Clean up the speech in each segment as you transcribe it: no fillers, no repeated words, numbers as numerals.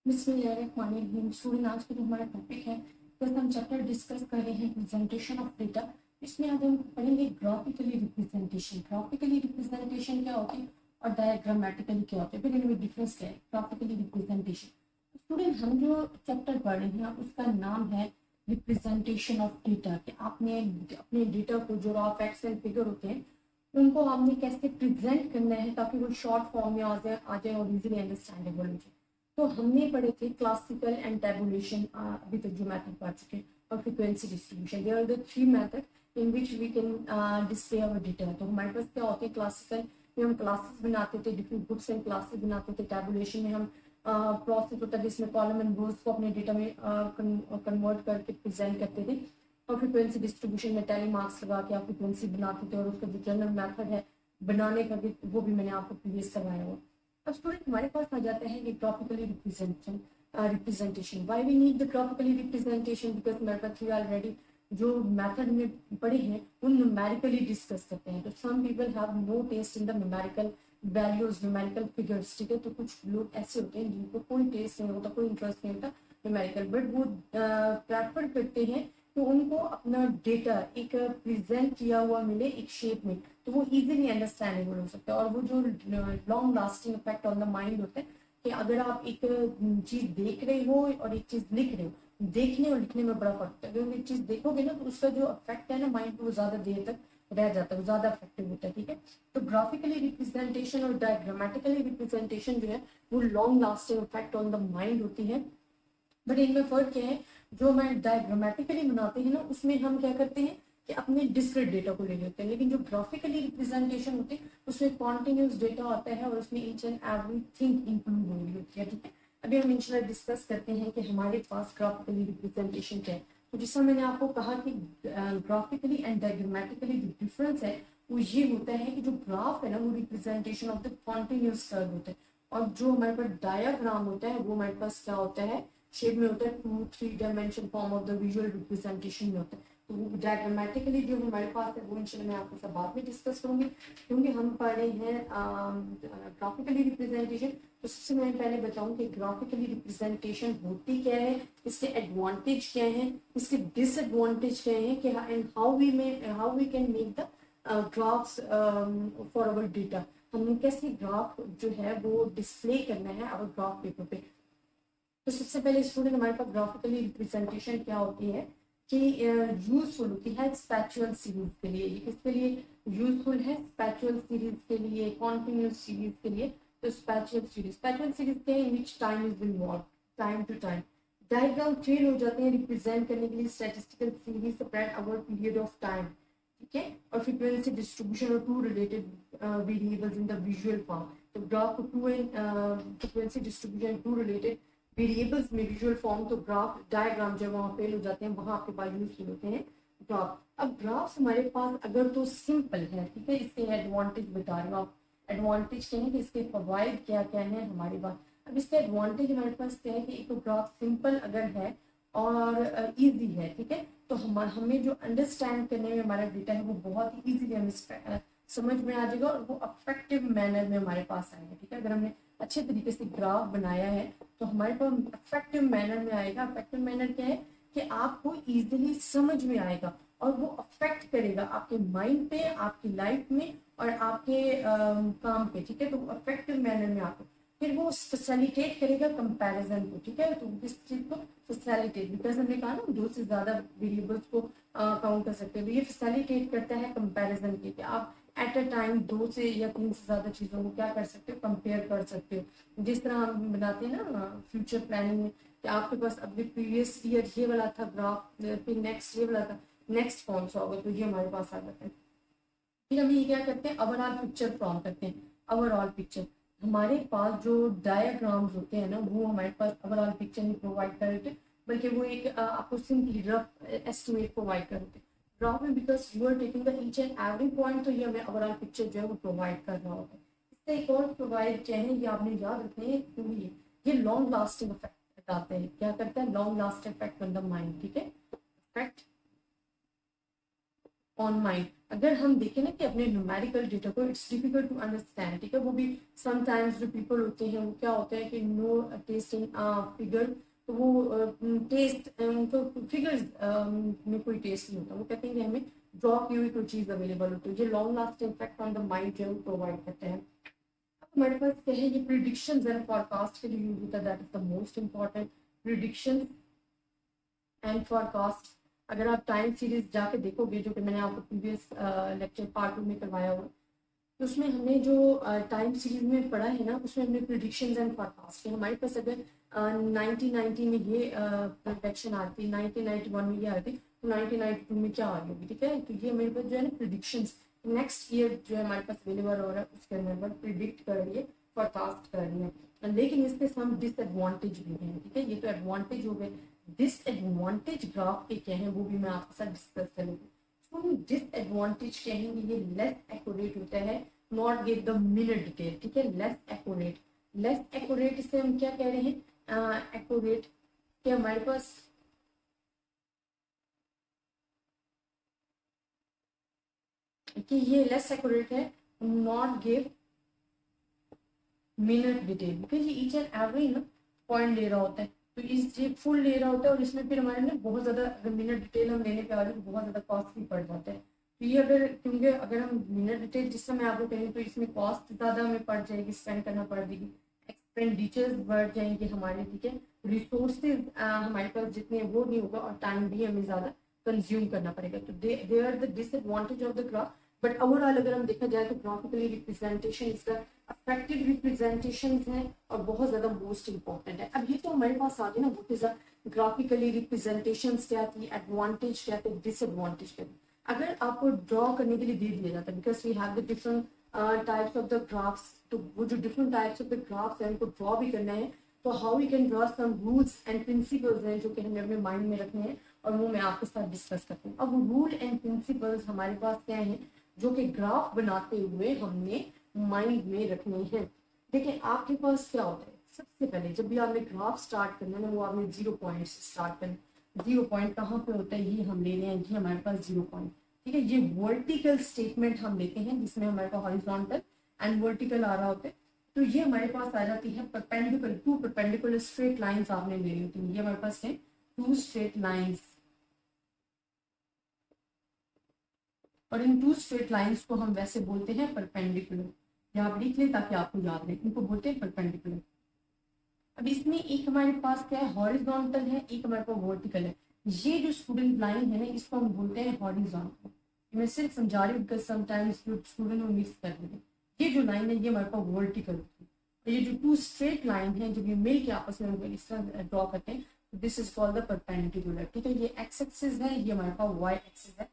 बिस्मिल्लाहिर्रहमानिर्रहीम। स्टूडेंट, आज का जो हमारा टॉपिक है जैसे हम चैप्टर डिस्कस कर रहे हैं प्रेजेंटेशन ऑफ डेटा। इसमें आज हम पढ़ेंगे ग्राफिकली रिप्रेजेंटेशन। ग्राफिकली रिप्रेजेंटेशन क्या होती है और डायग्रामेटिकली क्या होता है, फिर इनमें डिफरेंस क्या है। ग्राफिकली रिप्रेजेंटेशन स्टूडेंट, हम जो चैप्टर पढ़ रहे हैं उसका नाम है रिप्रेजेंटेशन ऑफ डेटा। कि आपने अपने डेटा को जो रॉ फैक्ट्स एंड फिगर होते हैं उनको आपने कैसे प्रेजेंट करना है ताकि वो शॉर्ट फॉर्म में आ जाए और इजीली अंडरस्टैंडेबल हो जाए। तो हमने पढ़े थे क्लासिकल एंड टेबुलेशन, अभी तक जो मेथड पढ़ चुके हैं, और frequency distribution. There are the three method in which we can display our data. तो हमारे पास क्या होते हैं, क्लासिकल में हम क्लासेस बनाते थे, डिफरेंट ग्रुप्स एंड क्लासेस बनाते थे। टेबुलेशन में हम प्रोसेस होता है जिसमें कॉलम एंड रोज को अपने डेटा में कन्वर्ट करके प्रेजेंट करते थे। और फ्रीक्वेंसी डिस्ट्रीब्यूशन में टैली मार्क्स लगा के आप फ्रीक्वेंसी बनाते थे, और उसका जो जनरल मेथड है बनाने का भी वो भी मैंने आपको प्रीवियस करवाया हुआ। अब स्टूडेंट हमारे पास आ जाता है ये graphically representation. Why we need the graphically representation, because मेरे पास थ्री ऑलरेडी जो मेथड में पढ़े हैं उन न्यूमेरिकली डिस्कस करते हैं। तो some people have no taste in the numerical values, numerical figures, ठीक है। तो कुछ लोग ऐसे होते हैं जिनको कोई टेस्ट नहीं होता, कोई इंटरेस्ट नहीं होता न्यूमेरिकल, बट वो प्रेफर करते हैं तो उनको अपना डेटा एक प्रेजेंट किया हुआ मिले एक शेप में, तो वो इजीली अंडरस्टैंडेबल हो सकता है। और वो जो long lasting effect on the mind होता है कि अगर आप एक चीज देख रहे हो और एक चीज लिख रहे हो, देखने और लिखने में बड़ा फर्क है। अगर एक चीज देखोगे ना तो उसका जो इफेक्ट है ना माइंड पे, वो ज्यादा देर तक रह जाता है, वो ज्यादा इफेक्टिव होता है, ठीक है। तो ग्राफिकली रिप्रेजेंटेशन और डायग्रामेटिकली रिप्रेजेंटेशन जो है वो long lasting effect on the mind होती है। बट इनमें फर्क क्या है, जो हम डायग्रामेटिकली बनाते हैं ना उसमें हम क्या करते हैं कि अपने डिस्क्रीट डेटा को ले लेते हैं, लेकिन जो ग्राफिकली रिप्रेजेंटेशन होती है उसमें कॉन्टिन्यूस डेटा आता है और उसमें ईच एंड एवरीथिंग इंक्लूड हो रही होती है, ठीक है। अभी हम इंशाल्लाह डिस्कस करते हैं कि हमारे पास ग्राफिकली रिप्रेजेंटेशन क्या है। तो जिसमें मैंने आपको कहा कि ग्राफिकली एंड डायग्रामेटिकली जो डिफरेंस है वो ये होता है कि जो ग्राफ है ना वो representation of the continuous curve होता है, और जो हमारे पास डायग्राम होता है वो हमारे पास क्या होता है, शेप में होता है, 2-3 dimension form of the visual representation में होता है। तो डायग्रामेटिकली जो हमारे पास है वो इंशाल्लाह मैं आपके साथ बाद में डिस्कस करूंगी, क्योंकि हम पढ़ रहे हैं ग्राफिकली रिप्रेजेंटेशन। तो सबसे मैं पहले बताऊं कि ग्राफिकली रिप्रेजेंटेशन होती क्या है, इसके एडवांटेज क्या है, इसके डिसएडवांटेज क्या है, कि and how we can make the graphs for our data. हमने कैसे ग्राफ जो है वो डिस्प्ले करना है अवर ग्राफ पेपर पे। तो सबसे पहले स्टूडेंट हमारे पास ग्राफिकली रिप्रेजेंटेशन क्या होती है कि यूजफुल होती है स्पैचुअल सीरीज के लिए। ये किसके लिए यूजफुल है? स्पैचुअल सीरीज के लिए, कॉन्टिन्यूस सीरीज के लिए। तो स्पैचुअल सीरीज के in which time is involve, time to time diagram ट्रेन हो जाते हैं रिप्रेजेंट करने के लिए statistical series spread over period of time, ठीक है। और फ्रीक्वेंसी डिस्ट्रीब्यूशन और two related variables in the visual form. तो ग्राफ को two and frequency distribution two related variables में विजुअल फॉर्म, तो ग्राफ डायग्राम जब वहां फेल हो जाते हैं वहां आपके पास यूज होते हैं ग्राफ। अब ग्राफ्स हमारे पास अगर तो सिंपल है, ठीक है, इसके एडवांटेज बता रहे हो आप। एडवांटेज क्या है कि इसके फवाइद क्या क्या है हमारे पास। अब इसके एडवांटेज हमारे पास क्या है कि एक तो ग्राफ सिंपल अगर है और इजी है, ठीक है, तो हमें जो अंडरस्टैंड करने में हमारा डेटा है वो बहुत ही इजीली हमें समझ में आ जाएगा और वो अफेक्टिव मैनर में हमारे पास आएगा, ठीक है। अगर हमने अच्छे तरीके से ग्राफ बनाया है तो हमारे पास इफेक्टिव मैनर में आएगा। इफेक्टिव मैनर क्या है कि आपको इजीली समझ में आएगा और वो अफेक्ट करेगा आपके माइंड पे, आपकी लाइफ में और आपके काम पे, ठीक है। तो इफेक्टिव मैनर में आपको फिर वो फैसिलिटेट करेगा कंपैरिजन को, ठीक है। तो किस चीज को फैसिलिटेट, बिकॉज हमने कहा ना दो से ज्यादा वेरिएबल्स को काउंट कर सकते हैं, तो ये फैसिलिटेट करता है कंपैरिजन के, कि आप एट अ टाइम 2 से या 3 से ज्यादा चीजों को क्या कर सकते हो, कंपेयर कर सकते हो। जिस तरह हम बनाते हैं ना फ्यूचर प्लानिंग में, कि आपके पास अभी प्रीवियस ईयर ये वाला था ग्राफ, फिर नेक्स्ट ये वाला था, नेक्स्ट कौन सा होगा, तो ये हमारे पास आ जाता है। फिर हम ये क्या करते हैं, ओवरऑल पिक्चर फॉर्म करते हैं। ओवरऑल पिक्चर हमारे पास जो डायग्राम्स होते हैं ना वो हमारे पास ओवरऑल पिक्चर नहीं प्रोवाइड कर देते, बल्कि वो एक आपको सिंपली रफ एस्टिमेट प्रोवाइड कर देते हैं। ग्राफ में because you are taking the each and every point, तो ये हमें ओवरऑल पिक्चर जो है वो प्रोवाइड कर रहा होता है। इससे एक और प्रोवाइड क्या है, ये आपने याद रखना है, क्योंकि ये लॉन्ग लास्टिंग इफेक्ट बताते हैं। क्या करता है? Long lasting effect on the mind, ठीक है। Effect on mind. अगर हम देखें ना कि अपने न्यूमेरिकल डेटा को इट्स डिफिकल्ट टू अंडरस्टैंड, ठीक है, वो भी समटाइम्स जो पीपल होते हैं वो क्या होता है कि नो टेस्ट इन फिगर, तो वो टेस्ट उनको फिगर्स में कोई टेस्ट नहीं होता, वो कहते हैं कि हमें ड्रॉ की हुई कोई चीज अवेलेबल होती है, जो long lasting effect on the mind जो है वो प्रोवाइड करते हैं। हमारे पास क्या है, ये प्रिडिक्शंस एंड फॉरकास्ट के लिए यूज होता है, that is the most important, predictions and forecast. अगर आप टाइम सीरीज जाके देखोगे जो कि मैंने आपको प्रीवियस लेक्चर पार्ट 2 में करवाया हुआ, तो उसमें हमने जो टाइम सीरीज में पढ़ा है ना, उसमें हमने प्रिडिक्शंस एंड फॉरकास्ट के, हमारे पास अगर 1990 में ये प्रोडक्शन आती, 1991 में ये आती, तो 1992 में क्या आ रही होगी, ठीक है। तो ये मेरे पास जो है ना प्रिडिक्शंस नेक्स्ट ईयर जो है हमारे पास अवेलेबल हो रहा है, उसके अंदर प्रिडिक्ट कर रही है, फॉरकास्ट कर रही है। लेकिन इसके सम डिसएडवांटेज भी हैं, ठीक है। ये तो एडवांटेज हो गए, डिसएडवांटेज ग्राफ के क्या है वो भी मैं आपके साथ डिस्कस करूंगी। हम डिसएडवांटेज कहेंगे ये लेस एक्यूरेट होता है, not give the minute detail, ठीक है, लेस एक्यूरेट। लेस एक्यूरेट से हम क्या कह रहे हैं, एक्यूरेट कि हमारे पास कि ये लेस एक्यूरेट है, not give minute detail, because ये ईच एंड एवरी ना पॉइंट ले रहा होता है, तो इस ये फुल ले रहा होता है, और इसमें फिर हमारे ना बहुत ज्यादा अगर मिनट डिटेल हम लेने पे आ रहे हैं तो बहुत ज्यादा कॉस्टली पड़ जाता है। तो ये अगर क्योंकि अगर हम मिनट डिटेल जिस समय आपको कहें तो इसमें कॉस्ट ज्यादा हमें पड़ जाएगी, स्पेंड करना पड़ेगी, एक्सपेंडिचर्स बढ़ जाएंगे हमारे, ठीक है, रिसोर्सेज हमारे पास जितने वो नहीं होगा, और टाइम भी हमें ज्यादा कंज्यूम करना पड़ेगा। तो they are the disadvantage of the graph. But overall अगर हम देखा जाए तो ग्राफिकली रिप्रेजेंटेशन इसका अफेक्टिव रिप्रेजेंटेशन है और बहुत ज्यादा मोस्ट इंपॉर्टेंट है। अब ये तो हमारे पास आ गया ना, व्हाट इज ग्राफिकली रिप्रेजेंटेशन क्या थी, एडवांटेज क्या थे, डिसएडवांटेज क्या थी। अगर आपको ड्रॉ करने के लिए दे दिया जाता है, because we have the different types of the graphs, तो वो जो different types of the graphs है उनको ड्रॉ भी करना है, तो how we can draw some rules and principles हैं जो कि हमें अपने माइंड में रखने हैं, और वो मैं आपके साथ डिस्कस करती हूँ। अब रूल एंड प्रिंसिपल्स हमारे पास क्या है जो कि ग्राफ बनाते हुए हमने माइंड में रखने हैं। देखिए आपके पास क्या होता है, सबसे पहले जब भी आपने ग्राफ स्टार्ट करना है ना, वो आपने 0 पॉइंट से स्टार्ट करना। 0 पॉइंट कहाँ पे होता है, ये हम ले रहे हैं, ये हमारे पास 0 पॉइंट, ठीक है। ये वर्टिकल स्टेटमेंट हम लेते हैं जिसमें हमारे पास हॉरिजॉन्टल एंड वर्टिकल आ रहा होता है, तो ये हमारे पास आ जाती है परपेंडिकुलर, 2 परपेंडिकुलर स्ट्रेट लाइंस आपने ले ली होती है, ये हमारे पास है 2 स्ट्रेट लाइंस, और इन 2 स्ट्रेट लाइंस को हम वैसे बोलते हैं परपेंडिकुलर, या आप लिख लें ताकि आपको याद रहे, इनको बोलते हैं परपेंडिकुलर। अब इसमें एक हमारे पास क्या है, हॉरिजॉन्टल है, एक हमारे पास वर्टिकल है। ये जो स्टूडेंट लाइन है ना, इसको हम बोलते हैं हॉरिजॉन्टल। मैं सिर्फ समझा रही हूँ बिकॉज समटाइम्स जो स्टूडेंट वो मिक्स कर देते हैं। ये जो लाइन है ये हमारे पास वर्टिकल होती है, और ये जो 2 स्ट्रेट लाइन है जब ये मिल के आपस में इस तरह ड्रॉ करते हैं, this is called the perpendicular, ठीक है। ये एक्स एक्सिस है, ये हमारे पास वाई एक्सिस है।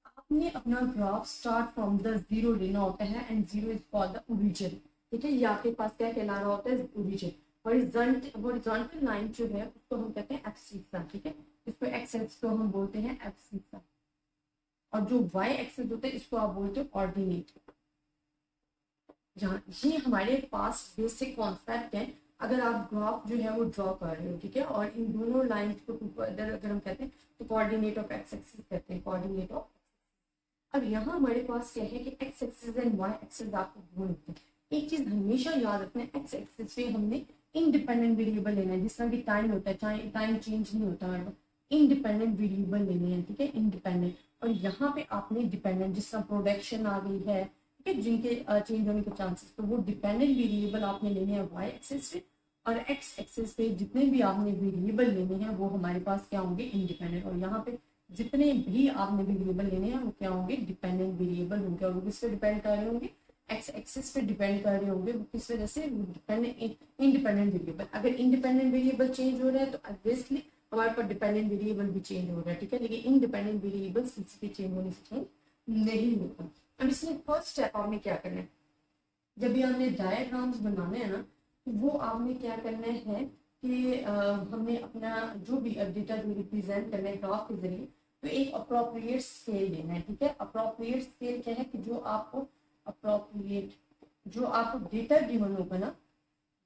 आपने अपना ग्राफ स्टार्ट फ्रॉम द 0 लेना होता है, and 0 is called the origin, ठीक है। ये आपके पास क्या कहला रहा होता है, ओरिजिन। हॉरिजॉन्टल लाइन जो है उसको हम कहते हैं एब्सिसा, ठीक है, इसको एक्स एक्सिस को हम बोलते हैं एब्सिसा, और जो वाई एक्सिस होता है इसको आप बोलते हो ऑर्डिनेट। जहाँ ये हमारे पास बेसिक कॉन्सेप्ट है अगर आप ग्राफ जो है वो ड्रॉ कर रहे हो, ठीक है, और इन दोनों लाइंस को अगर हम कहते हैं तो कोऑर्डिनेट ऑफ एक्स एक्सिस कहते हैं, कोऑर्डिनेट ऑफ। अब यहाँ हमारे पास क्या है कि X axis and Y axis आपको बोलते हैं। एक चीज हमेशा याद रखना है, एक्स एक्सिस पे हमने इंडिपेंडेंट वेरिएबल लेना है, जिस तरह की टाइम होता है, चाहे टाइम चेंज नहीं होता हमारे पास, इंडिपेंडेंट वेरिएबल लेने हैं, ठीक है, इंडिपेंडेंट। और यहाँ पे आपने डिपेंडेंट, जिस तरह प्रोडक्शन आ गई है, ठीक है, जिनके चेंज होने के चांसेस, तो वो डिपेंडेंट वेरिएबल आपने लेने हैं वाई एक्सिस पे, और एक्स एक्सिस पे जितने भी आपने वेरिएबल लेने हैं वो हमारे पास क्या होंगे, इंडिपेंडेंट। और यहाँ पे जितने भी आपने वेरिएबल लेने हैं वो क्या होंगे, डिपेंडेंट वेरिएबल होंगे, और वो किस पे डिपेंड कर रहे होंगे, एक्स एक्सिस पे डिपेंड कर रहे होंगे। वो किस वजह से, इंडिपेंडेंट वेरिएबल। अगर इंडिपेंडेंट वेरिएबल चेंज हो रहा है तो ऑब्वियसली हमारे पास डिपेंडेंट वेरिएबल भी चेंज हो रहा है, ठीक है, लेकिन इंडिपेंडेंट वेरिएबल किसी के चेंज होने से चेंज नहीं होता। अब इसमें फर्स्ट स्टेप आपने क्या करना है, जब भी हमने डायग्राम्स बनाने हैं ना, तो वो आपने क्या करना है कि हमने अपना जो भी डेटा जो रिप्रेजेंट करना है ग्राफ के जरिए, तो एक अप्रोप्रिएट स्केल लेना है, ठीक है। अप्रोप्रिएट स्केल क्या है कि जो आपको अप्रोप्रिएट, जो आपको डेटा गिवन होगा ना,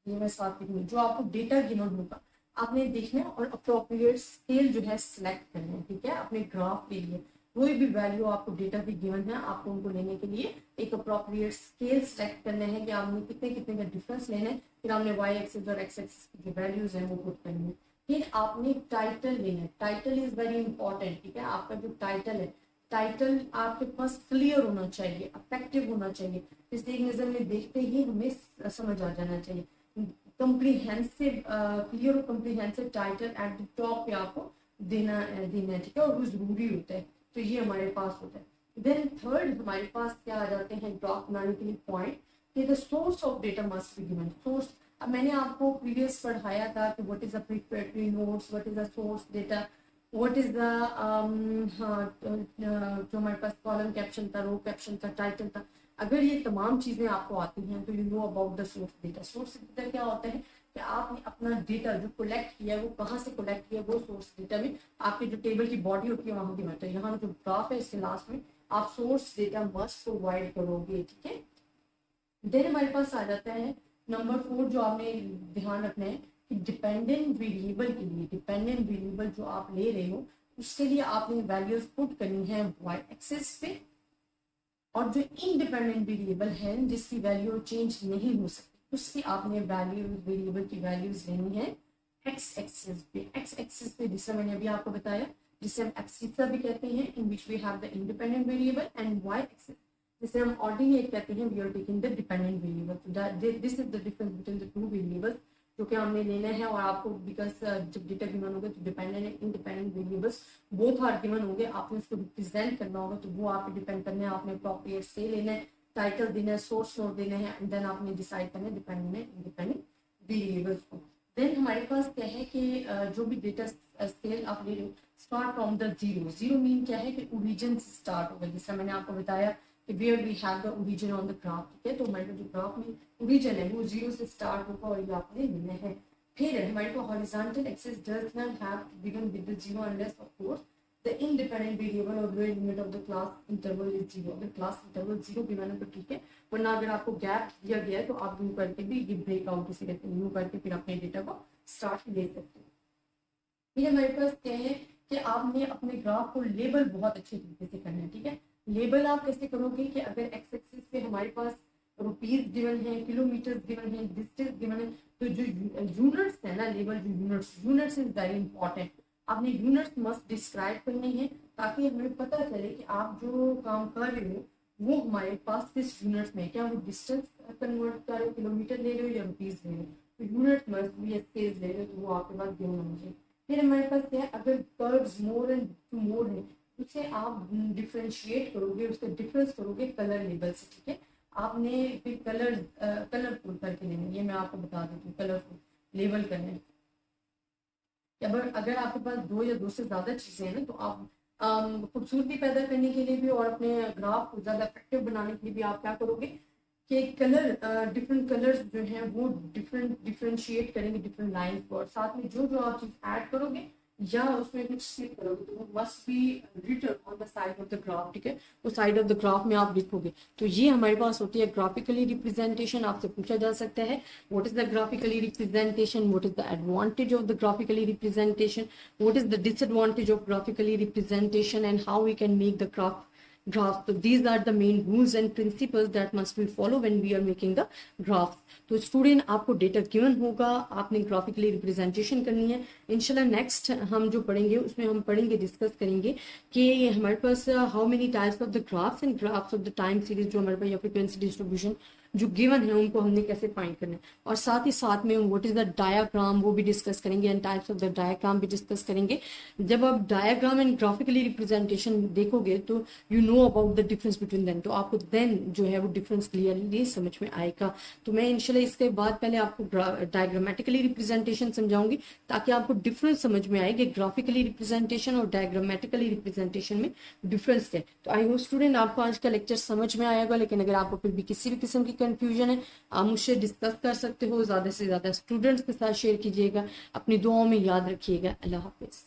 ये मैं साथ लिखूंगी, जो आपको डेटा गिवन होगा आपने देखना है, और अप्रोप्रिएट स्केल जो है सिलेक्ट करना है, ठीक है, अपने ग्राफ के लिए। कोई भी वैल्यू आपको डेटा की गिवन है, आपको उनको लेने के लिए एक अप्रोप्रिएट स्केल सेलेक्ट करने हैं कि आपने कितने कितने का डिफरेंस लेना है, फिर आपने वाई एक्सिस और एक्स एक्सिस की जो वैल्यूज है वो पुट करनी है। फिर आपने टाइटल लेना है, टाइटल इज वेरी इंपॉर्टेंट, ठीक है। आपका जो टाइटल है, टाइटल आपके पास क्लियर होना चाहिए, अफेक्टिव होना चाहिए, इसे एक नजर में देखते ही हमें समझ आ जाना चाहिए। कॉम्प्रिहेंसिव, क्लियर और comprehensive title at the top पे आपको देना है, ठीक है, और वो जरूरी होता है, तो ये हमारे पास होता है। देन थर्ड हमारे पास क्या आ जाते हैं ग्राफ बनाने के लिए पॉइंट, कि the source of data must be given. Source, अब मैंने आपको प्रीवियस पढ़ाया था कि what is the preparatory notes, what is the source data, what is the जो हमारे पास कॉलम कैप्शन था, रो कैप्शन था, टाइटल था। अगर ये तमाम चीजें आपको आती हैं तो you know about the source data. Source data क्या होता है कि आपने अपना डेटा जो कलेक्ट किया है वो कहाँ से कलेक्ट किया, वो सोर्स डेटा में आपकी जो टेबल की बॉडी होती है वहां की मैटर। यहाँ जो ग्राफ है इसके लास्ट में आप सोर्स डेटा मस्ट प्रोवाइड करोगे, ठीक है। देन हमारे पास आ जाता है नंबर 4, जो आपने ध्यान रखना है कि डिपेंडेंट वेरिएबल के लिए, डिपेंडेंट वेरिएबल जो आप ले रहे हो उसके लिए आपने वैल्यूज पुट करनी है वाई एक्सिस पे, और जो इंडिपेंडेंट वेरिएबल है जिसकी वैल्यू चेंज नहीं हो सकती उसकी आपने वैल्यू वेरिएबल की वैल्यूज लेनी है एक्स एक्सिस पे। एक्स एक्सिस पे जिससे मैंने अभी आपको बताया, जिसे हम एक्सिसा भी कहते हैं, in which we have the independent variable, and Y axis जिसे हम ऑर्डिनेट कहते हैं, we are taking the dependent variable. This is the difference between the two variables जो कि हमने लेना है। और आपको बिकॉज जब डेटा गिवन होगा तो dependent and independent variables both are given होंगे, आपने उसको रिप्रेजेंट करना होगा, तो वो आप डिपेंड करना है, आपने अप्रोप्रिएट से लेना है, टाइटल देना है, सोर्स नोट देना है, एंड देन आपने डिसाइड करना है डिपेंडेंट एंड इंडिपेंडेंट वेरिएबल्स को। देन हमारे पास क्या है कि जो भी डेटा स्केल आप ले रहे हो, start from the zero. Zero mean क्या है कि ओरिजिन से स्टार्ट होगा, जैसा मैंने आपको बताया कि where we have the origin on the graph, ठीक है। तो हमारे जो ग्राफ में ओरिजिन है वो जीरो से स्टार्ट होगा और ये आपने लेना है। फिर हमारे को horizontal axis does not have to begin with the zero unless of course the independent variable और lower limit of the class interval is zero. अगर क्लास इंटरवल जीरो गिवन है तो ठीक है, वरना अगर आपको गैप दिया गया है तो आप यूं करके भी ये ब्रेकआउट इसे कहते हैं, यूं करके फिर अपने डेटा को स्टार्ट ले सकते हैं। फिर हमारे पास क्या है कि आपने अपने ग्राफ को लेबल बहुत अच्छे तरीके से करना है, ठीक है। लेबल आप कैसे करोगे कि अगर एक्स एक्सिस पे हमारे पास रुपीज गिवन है, किलोमीटर गिवन है, डिस्टेंस गिवन है, तो जो यूनिट्स है ना, लेबल जो यूनिट्स इज वेरी इंपॉर्टेंट। आपने यूनिट्स मस्ट डिस्क्राइब करने हैं ताकि हमें पता चले कि आप जो काम कर रहे हो वो हमारे पास किस यूनिट्स में, क्या वो डिस्टेंस कन्वर्ट कर रहे हो, किलोमीटर ले रहे हो या रुपीज ले रहे हो, तो यूनिट मस्ट भी स्केल ले रहे हो तो वो आपके पास गिवन होना चाहिए। फिर हमारे पास क्या है, अगर कर्व्स मोर एंड मोर है उसे आप डिफरेंशिएट करोगे, उसका डिफरेंस करोगे कलर लेबल से, ठीक है। आपने फिर कलरफुल करके लेना, ये मैं आपको बता देती हूँ, कलरफुल लेबल करने। अगर आपके पास दो या दो से ज्यादा चीजें हैं ना तो आप खूबसूरती पैदा करने के लिए भी और अपने ग्राफ को ज्यादा इफेक्टिव बनाने के लिए भी आप क्या करोगे कि डिफरेंट कलर्स जो हैं वो डिफरेंशिएट करेंगे डिफरेंट लाइंस को, और साथ में जो आप चीज ऐड करोगे या उसमें कुछ स्लिप करोगे तो वो must be written on the side of the graph, ठीक है। वो साइड ऑफ द ग्राफ में आप लिखोगे। तो ये हमारे पास होती है ग्राफिकली रिप्रेजेंटेशन। आपसे पूछा जा सकता है what is the graphically representation, what is the advantage of the graphically representation, what is the disadvantage of graphically representation, and how we can make the graph. So these are the main rules and principles that must be followed when we are making the graphs. तो student आपको data given होगा, आपने graphically representation करनी है। इंशाल्लाह next हम जो पढ़ेंगे उसमें हम पढ़ेंगे, डिस्कस करेंगे कि हमारे पास how many types of the graphs and graphs of the time series जो हमारे पास या फ्रीक्वेंसी डिस्ट्रीब्यूशन जो गिवन है उनको हमने कैसे फाइंड करना है, और साथ ही साथ में व्हाट इज द डायग्राम वो भी डिस्कस करेंगे and types of the diagram भी डिस्कस करेंगे। जब आप डायग्राम एंड ग्राफिकली रिप्रेजेंटेशन देखोगे तो you know about the difference between them, तो आपको देन जो है वो डिफरेंस क्लियरली समझ में आएगा। तो मैं इंशाल्लाह इसके बाद पहले आपको डायग्रामेटिकली रिप्रेजेंटेशन समझाऊंगी ताकि आपको डिफरेंस समझ में आए कि ग्राफिकली रिप्रेजेंटेशन और डायग्रामेटिकली रिप्रेजेंटेशन में डिफरेंस है। तो आई होप स्टूडेंट आपको आज का लेक्चर समझ में आएगा, लेकिन अगर आपको फिर भी किसी भी किस्म की कंफ्यूजन है आप मुझसे डिस्कस कर सकते हो, ज्यादा से ज्यादा स्टूडेंट्स के साथ शेयर कीजिएगा, अपनी दुआओं में याद रखिएगा। अल्लाह हाफिज।